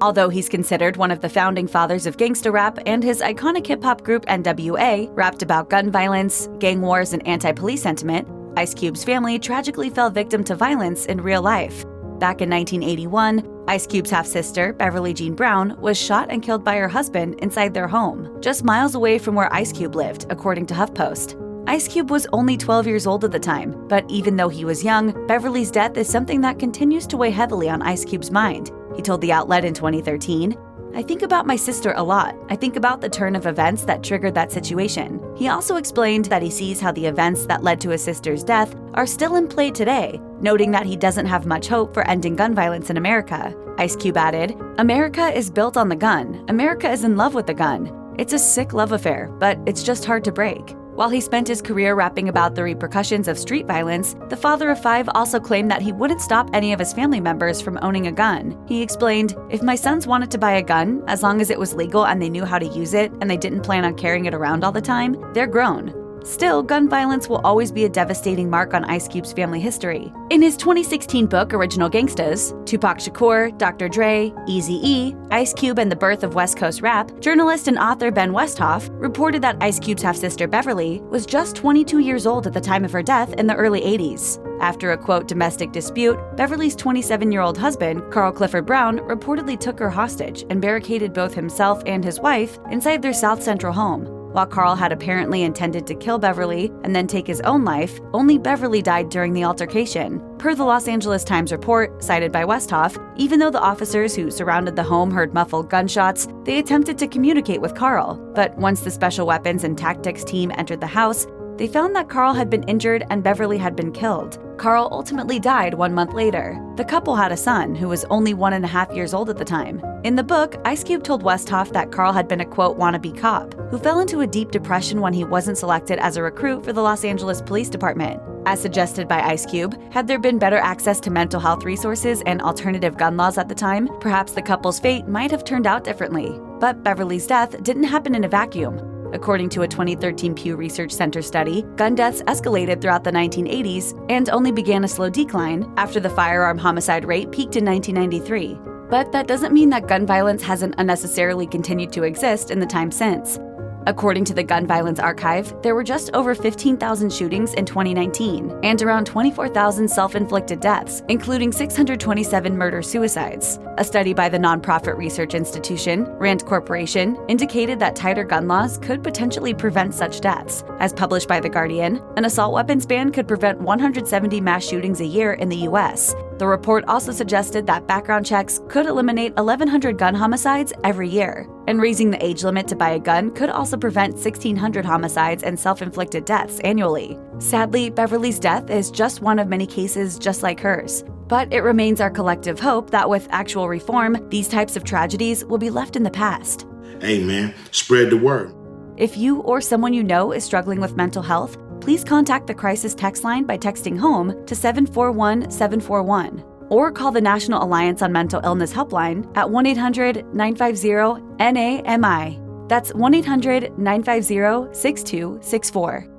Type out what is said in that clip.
Although he's considered one of the founding fathers of gangsta rap and his iconic hip-hop group N.W.A. rapped about gun violence, gang wars, and anti-police sentiment, Ice Cube's family tragically fell victim to violence in real life. Back in 1981, Ice Cube's half-sister, Beverly Jean Brown, was shot and killed by her husband inside their home, just miles away from where Ice Cube lived, according to HuffPost. Ice Cube was only 12 years old at the time, but even though he was young, Beverly's death is something that continues to weigh heavily on Ice Cube's mind. He told the outlet in 2013, "I think about my sister a lot. I think about the turn of events that triggered that situation." He also explained that he sees how the events that led to his sister's death are still in play today, noting that he doesn't have much hope for ending gun violence in America. Ice Cube added, "America is built on the gun. America is in love with the gun. It's a sick love affair, but it's just hard to break." While he spent his career rapping about the repercussions of street violence, the father of 5 also claimed that he wouldn't stop any of his family members from owning a gun. He explained, "If my sons wanted to buy a gun, as long as it was legal and they knew how to use it and they didn't plan on carrying it around all the time, they're grown." Still, gun violence will always be a devastating mark on Ice Cube's family history. In his 2016 book, Original Gangstas, Tupac Shakur, Dr. Dre, Eazy-E, Ice Cube and the Birth of West Coast Rap, journalist and author Ben Westhoff reported that Ice Cube's half-sister Beverly was just 22 years old at the time of her death in the early 80s. After a, quote, domestic dispute, Beverly's 27-year-old husband, Carl Clifford Brown, reportedly took her hostage and barricaded both himself and his wife inside their South Central home. While Carl had apparently intended to kill Beverly and then take his own life, only Beverly died during the altercation. Per the Los Angeles Times report, cited by Westhoff, even though the officers who surrounded the home heard muffled gunshots, they attempted to communicate with Carl. But once the Special Weapons and Tactics team entered the house, they found that Carl had been injured and Beverly had been killed. Carl ultimately died 1 month later. The couple had a son who was only 1.5 years old at the time. In the book, Ice Cube told Westhoff that Carl had been a, quote, wannabe cop who fell into a deep depression when he wasn't selected as a recruit for the Los Angeles Police Department. As suggested by Ice Cube, had there been better access to mental health resources and alternative gun laws at the time, perhaps the couple's fate might have turned out differently. But Beverly's death didn't happen in a vacuum. According to a 2013 Pew Research Center study, gun deaths escalated throughout the 1980s and only began a slow decline after the firearm homicide rate peaked in 1993. But that doesn't mean that gun violence hasn't unnecessarily continued to exist in the time since. According to the Gun Violence Archive, there were just over 15,000 shootings in 2019 and around 24,000 self-inflicted deaths, including 627 murder-suicides. A study by the nonprofit research institution, RAND Corporation, indicated that tighter gun laws could potentially prevent such deaths. As published by The Guardian, an assault weapons ban could prevent 170 mass shootings a year in the U.S. The report also suggested that background checks could eliminate 1,100 gun homicides every year, and raising the age limit to buy a gun could also prevent 1,600 homicides and self-inflicted deaths annually. Sadly, Beverly's death is just one of many cases just like hers. But it remains our collective hope that with actual reform, these types of tragedies will be left in the past. Hey man, spread the word. If you or someone you know is struggling with mental health, please contact the crisis text line by texting HOME to 741-741 or call the National Alliance on Mental Illness helpline at 1-800-950-NAMI. That's 1-800-950-6264.